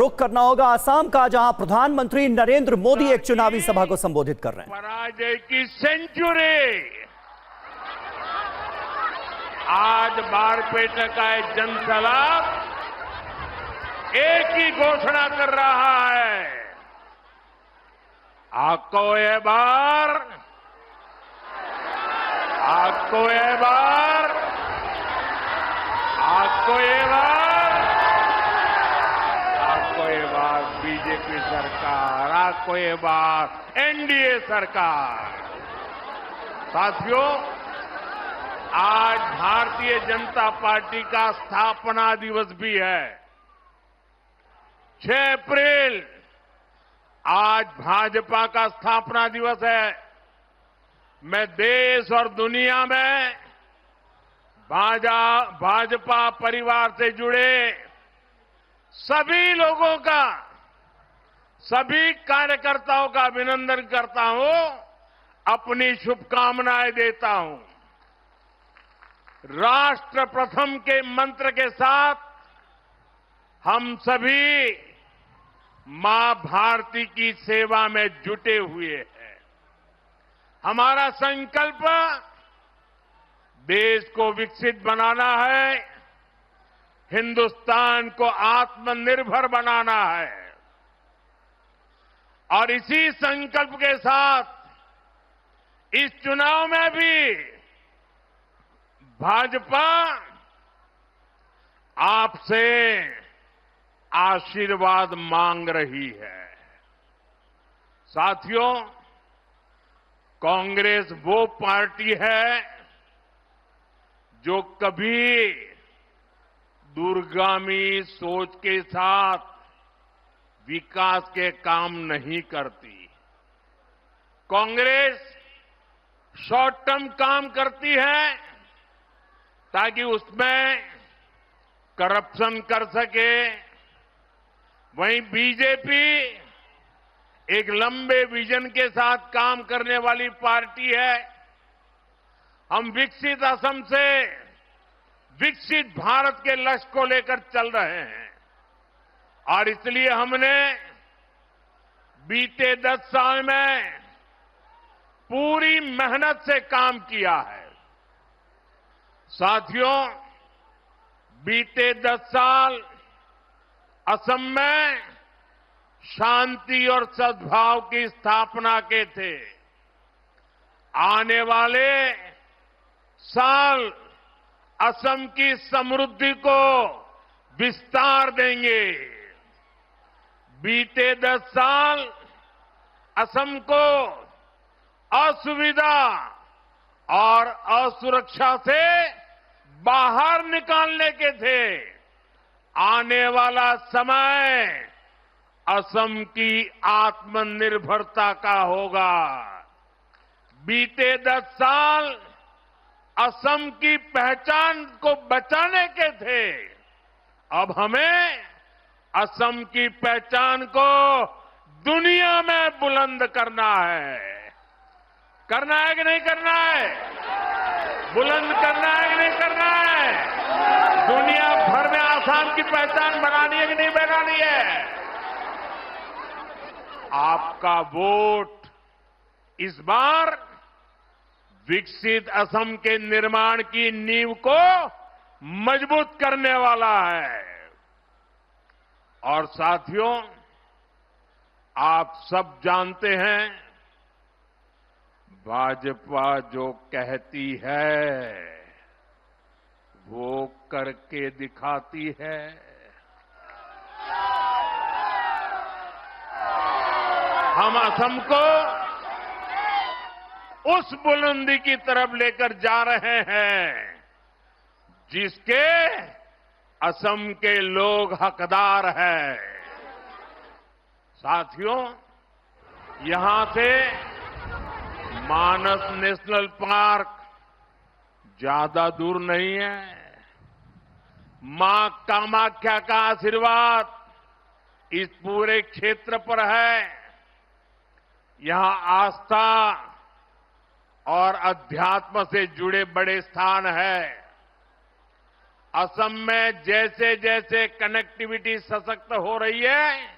रुख करना होगा असम का, जहां प्रधानमंत्री नरेंद्र मोदी एक चुनावी सभा को संबोधित कर रहे हैं। पराजय की सेंचुरी आज बारपेटा का जनसैलाब एक ही घोषणा कर रहा है, आपको ये बार, आपको ये बार, आपको ये बार, आपको ये बार बीजेपी सरकार, आपको ये बार एनडीए सरकार। साथियों, आज भारतीय जनता पार्टी का स्थापना दिवस भी है। 6 अप्रैल आज भाजपा का स्थापना दिवस है। मैं देश और दुनिया में भाजपा परिवार से जुड़े सभी लोगों का, सभी कार्यकर्ताओं का अभिनंदन करता हूं, अपनी शुभकामनाएं देता हूं। राष्ट्र प्रथम के मंत्र के साथ हम सभी मां भारती की सेवा में जुटे हुए हैं। हमारा संकल्प देश को विकसित बनाना है, हिंदुस्तान को आत्मनिर्भर बनाना है और इसी संकल्प के साथ इस चुनाव में भी भाजपा आपसे आशीर्वाद मांग रही है। साथियों, कांग्रेस वो पार्टी है जो कभी दूरगामी सोच के साथ विकास के काम नहीं करती। कांग्रेस शॉर्ट टर्म काम करती है ताकि उसमें करप्शन कर सके। वहीं बीजेपी एक लंबे विजन के साथ काम करने वाली पार्टी है। हम विकसित असम से विकसित भारत के लक्ष्य को लेकर चल रहे हैं और इसलिए हमने बीते 10 साल में पूरी मेहनत से काम किया है। साथियों, बीते 10 साल असम में शांति और सद्भाव की स्थापना के थे। आने वाले साल असम की समृद्धि को विस्तार देंगे। बीते 10 साल असम को असुविधा और असुरक्षा से बाहर निकालने के थे। आने वाला समय असम की आत्मनिर्भरता का होगा। बीते 10 साल असम की पहचान को बचाने के थे। अब हमें असम की पहचान को दुनिया में बुलंद करना है। करना है कि नहीं करना है? बुलंद करना है कि नहीं करना है? दुनिया भर में आसाम की पहचान बनानी है कि नहीं बनानी है? आपका वोट इस बार विकसित असम के निर्माण की नींव को मजबूत करने वाला है। और साथियों, आप सब जानते हैं, भाजपा जो कहती है वो करके दिखाती है। हम असम को उस बुलंदी की तरफ लेकर जा रहे हैं जिसके असम के लोग हकदार हैं। साथियों, यहां से मानस नेशनल पार्क ज्यादा दूर नहीं है। मां कामाख्या का आशीर्वाद इस पूरे क्षेत्र पर है। यहां आस्था और अध्यात्म से जुड़े बड़े स्थान है। असम में जैसे जैसे कनेक्टिविटी सशक्त हो रही है,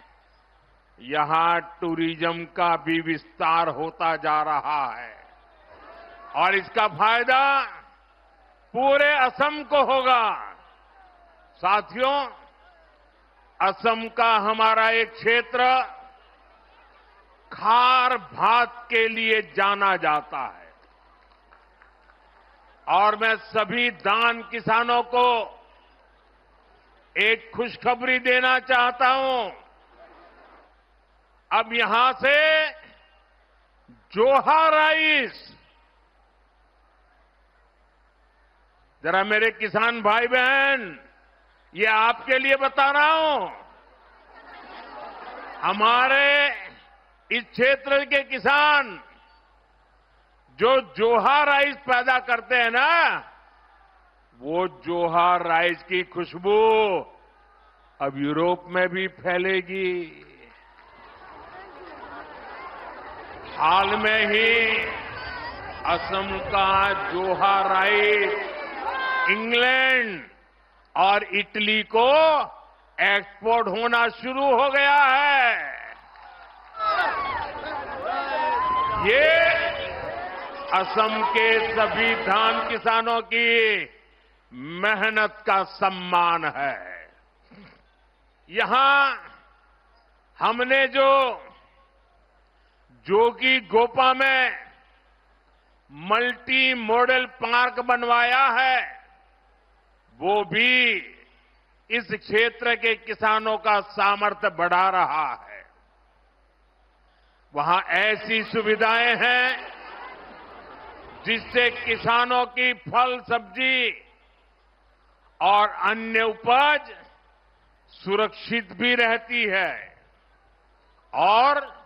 यहां टूरिज्म का भी विस्तार होता जा रहा है और इसका फायदा पूरे असम को होगा। साथियों, असम का हमारा एक क्षेत्र खार भात के लिए जाना जाता है और मैं सभी धान किसानों को एक खुशखबरी देना चाहता हूं। अब यहां से जोहा राइस, जरा मेरे किसान भाई बहन, ये आपके लिए बता रहा हूं। हमारे इस क्षेत्र के किसान जो जोहा राइस पैदा करते हैं ना, वो जोहा राइस की खुशबू अब यूरोप में भी फैलेगी। हाल में ही असम का जोहा राइस इंग्लैंड और इटली को एक्सपोर्ट होना शुरू हो गया है। ये असम के सभी धान किसानों की मेहनत का सम्मान है। यहां हमने जो जोगी गोपा में मल्टी मॉडल पार्क बनवाया है, वो भी इस क्षेत्र के किसानों का सामर्थ्य बढ़ा रहा है। वहां ऐसी सुविधाएं हैं जिससे किसानों की फल सब्जी और अन्य उपज सुरक्षित भी रहती है और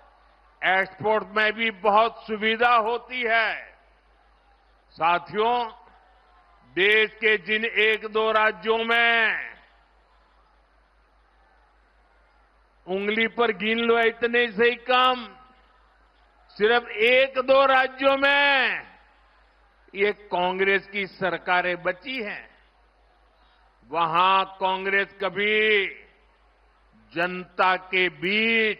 एक्सपोर्ट में भी बहुत सुविधा होती है। साथियों, देश के जिन एक दो राज्यों में उंगली पर गिन लो इतने से ही कम, सिर्फ एक दो राज्यों में ये कांग्रेस की सरकारें बची हैं, वहां कांग्रेस कभी जनता के बीच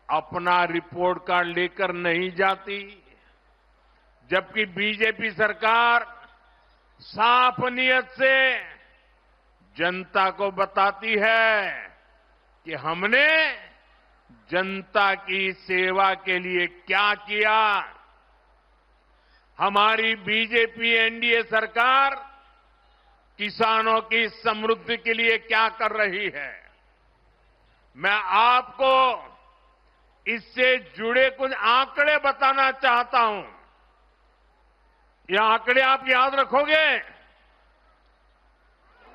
अपना रिपोर्ट कार्ड लेकर नहीं जाती, जबकि बीजेपी सरकार साफ नियत से जनता को बताती है कि हमने जनता की सेवा के लिए क्या किया। हमारी बीजेपी एनडीए सरकार किसानों की समृद्धि के लिए क्या कर रही है। मैं आपको इससे जुड़े कुछ आंकड़े बताना चाहता हूं। ये आंकड़े आप याद रखोगे?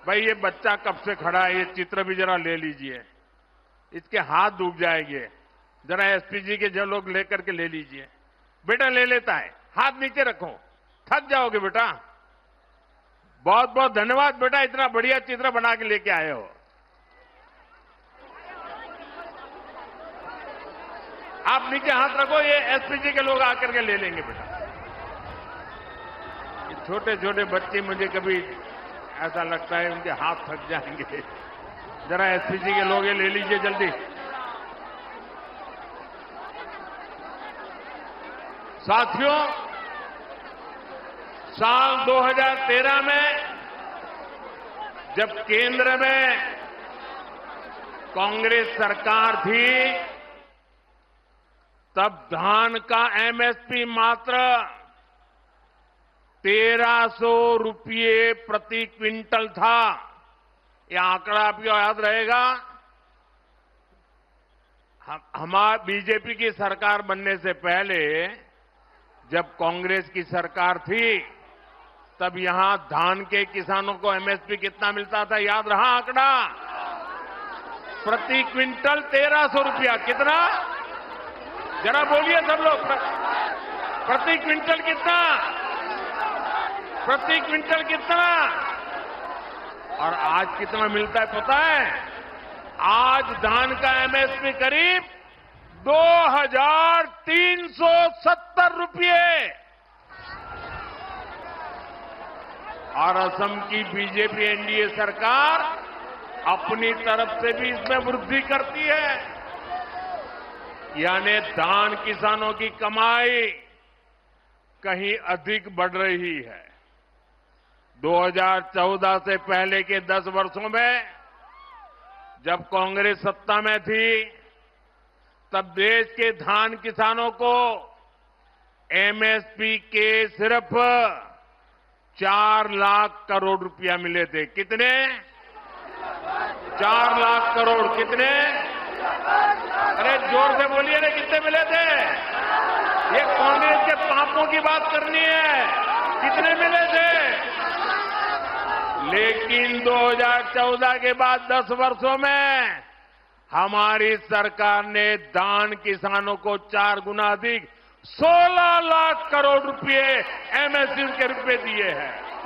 भाई, ये बच्चा कब से खड़ा है, ये चित्र भी जरा ले लीजिए, इसके हाथ डूब जाएंगे। जरा एसपीजी के जो लोग लेकर के ले लीजिए। बेटा ले लेता है, हाथ नीचे रखो, थक जाओगे बेटा। बहुत बहुत धन्यवाद बेटा, इतना बढ़िया चित्र बना के लेके आए हो। आप नीचे हाथ रखो, ये एसपीजी के लोग आकर के ले लेंगे बेटा। ये छोटे छोटे बच्चे, मुझे कभी ऐसा लगता है उनके हाथ थक जाएंगे। जरा एसपीजी के लोग ये ले लीजिए जल्दी। साथियों, साल 2013 में जब केंद्र में कांग्रेस सरकार थी, तब धान का एमएसपी मात्र 1300 रुपये प्रति क्विंटल था। यह आंकड़ा आपको याद रहेगा। हमारी बीजेपी की सरकार बनने से पहले जब कांग्रेस की सरकार थी, तब यहां धान के किसानों को एमएसपी कितना मिलता था, याद रहा आंकड़ा? प्रति क्विंटल 1300 रुपया। कितना? जरा बोलिए सब लोग, प्रति क्विंटल कितना? प्रति क्विंटल कितना? और आज कितना मिलता है पता है? आज धान का एमएसपी करीब 2370 रुपये। और असम की बीजेपी एनडीए सरकार अपनी तरफ से भी इसमें वृद्धि करती है। यानी धान किसानों की कमाई कहीं अधिक बढ़ रही है। 2014 से पहले के 10 वर्षों में जब कांग्रेस सत्ता में थी, तब देश के धान किसानों को एमएसपी के सिर्फ 4 लाख करोड़ रुपया मिले थे। कितने? 4 लाख करोड़। कितने? अरे जोर से बोलिए ना, कितने मिले थे? ये कांग्रेस के पापों की बात करनी है। कितने मिले थे? लेकिन 2014 के बाद 10 वर्षों में हमारी सरकार ने धान किसानों को 4 गुना अधिक 16 लाख करोड़ रुपए एमएसपी के रूप में दिए हैं।